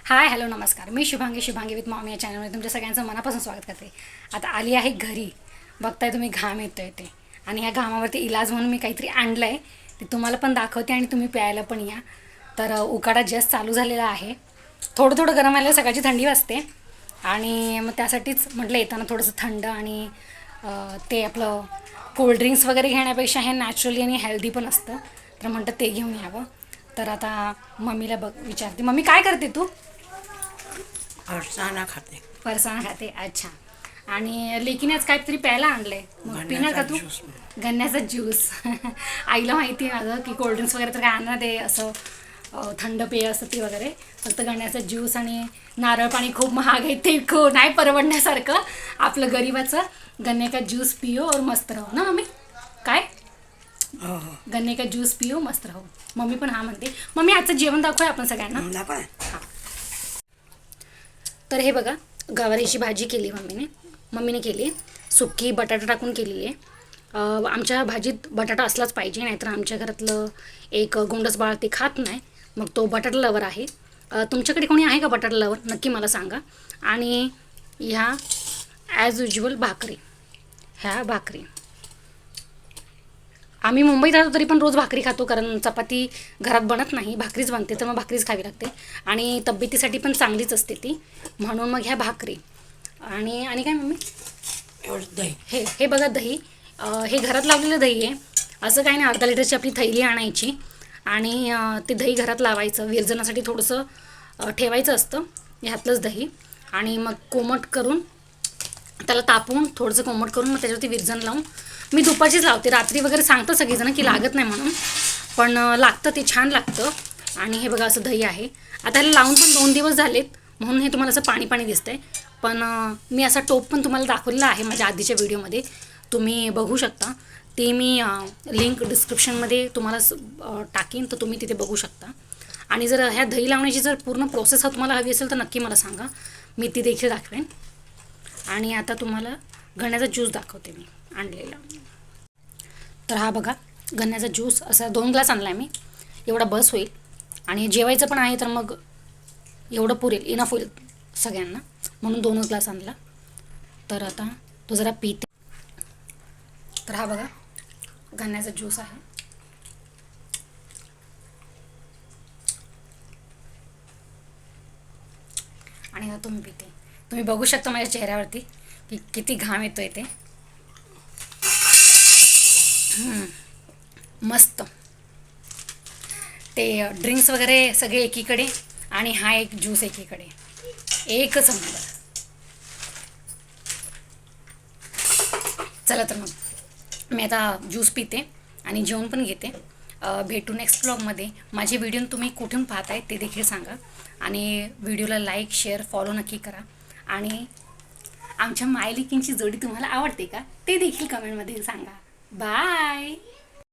Hi hello नमस्कार. मी Shubhangi with mommy या चॅनलमध्ये तुमच्या सगळ्यांचं मनापासून स्वागत करते. आता आली आहे घरी. बघताय तुम्ही घाम येतो आहे ते, आणि ह्या घामावरती इलाज म्हणून मी काहीतरी आणलं आहे, ते तुम्हाला पण दाखवते आणि तुम्ही प्यायला पण या. तर उकाडा जस्ट चालू झालेला आहे. थोडं थोडं गरम व्हायला सकाळची थंडी वाजते, आणि मग त्यासाठीच म्हटलं येताना थोडंसं थंड आणि ते आपलं कोल्ड्रिंक्स वगैरे घेण्यापेक्षा हे नॅचरली आणि हेल्दी पण असतं, तर म्हटलं ते घेऊन यावं. तर आता मम्मीला विचारते, मम्मी काय करते तू? फरसाणा खाते. फरसाण खाते. अच्छा. आणि लेकीनेच काहीतरी प्यायला आणलंय, मग पिणार का तू? ज्यूस. गन्न्याचा ज्यूस. आईला माहिती आहे माझं की कोल्ड्रिंक्स वगैरे तर काय आणणार, ते असं थंड पेय असतं ती वगैरे. फक्त गन्न्याचा ज्यूस आणि नारळ पाणी खूप महाग आहे, ते नाही परवडण्यासारखं. आपलं गरीबाचं गन्ने का ज्यूस पिओ और मस्त रहो ना मम्मी. काय गन्ने का ज्यूस पिओ मस्त रहो. मम्मी पण हा म्हणते. मम्मी आजचं जेवण दाखवूया आपण सगळ्यांना. हां. तर हे बघा, गवारीची भाजी केली मम्मीने केली. सुक्की बटाटा टाकून केलेली आहे. आमच्या भाजीत बटाटा असलाच पाहिजे, नाहीतर आमच्या घरातलं एक गोंडस बाळ ते खात नाही, मग तो बटाटा लवर आहे. तुमच्याकडे कोणी आहे का बटाटा लवर? नक्की मला सांगा. आणि ह्या ॲज युज्युअल ह्या भाकरी आम्ही मुंबईत राहतो तरी पण रोज भाकरी खातो, कारण चपाती घरात बनत नाही, भाकरीच बनते, तर मग भाकरीच खावी लागते. आणि तब्येतीसाठी पण चांगलीच असते ती, म्हणून मग ह्या भाकरी. आणि काय मम्मी? दही. हे बघा दही. हे घरात लावलेलं दही आहे. असं काही नाही, अर्धा लिटरची आपली थैली आणायची आणि ते दही घरात लावायचं. विरजनासाठी थोडंसं ठेवायचं असतं, ह्यातलंच दही. आणि मग कोमट करून त्याला तापवून थोडंसं कोमट करून मग त्याच्यावरती विरजण लावून मी दुपारचीच लावते. रात्री वगैरे सांगतं सगळीजणं की लागत नाही म्हणून, पण लागतं, ते छान लागतं. आणि हे बघा असं दही आहे. आता ह्याला लावून पण 2 दिवस झालेत, म्हणून हे तुम्हाला असं पाणी पाणी दिसतंय. पण मी असा टोप पण तुम्हाला दाखवलेला आहे माझ्या आधीच्या व्हिडिओमध्ये, तुम्ही बघू शकता. ते मी लिंक डिस्क्रिप्शनमध्ये तुम्हाला टाकीन, तर तुम्ही तिथे बघू शकता. आणि जर ह्या दही लावण्याची जर पूर्ण प्रोसेस तुम्हाला हवी असेल तर नक्की मला सांगा, मी ती देखील दाखवेन. आणि आता तुम्हाला गण्याचा ज्यूस दाखवते मी आणलेला. तर हा बघा गण्याचा ज्यूस, असा 2 ग्लास आणला आहे मी. एवढा बस होईल, आणि जेवायचं पण आहे, तर मग एवढं पुरेल, इनफ होईल सगळ्यांना, म्हणून 2 ग्लास आणला. तर आता तो जरा पिते. तर हा बघा गण्याचा ज्यूस आहे. आणि आता तुम्ही पिते. तुम्ही बघू शकता माझ्या चेहऱ्यावरती की किती घाम येतोय ते. मस्त. ते ड्रिंक्स वगैरे सगळे एकीकडे, आणि हा एक ज्यूस एकीकडे, एकच नंबर. चला तर मग मी आता ज्यूस पिते आणि जेवण पण घेते. भेटू नेक्स्ट ब्लॉगमध्ये. माझे व्हिडिओ तुम्ही कुठून पाहताय ते देखील सांगा, आणि व्हिडिओला लाईक शेअर फॉलो नक्की करा. आणि आमच्या मायलिकींची जोडी तुम्हाला आवडते का ते देखील कमेंटमध्ये सांगा. बाय.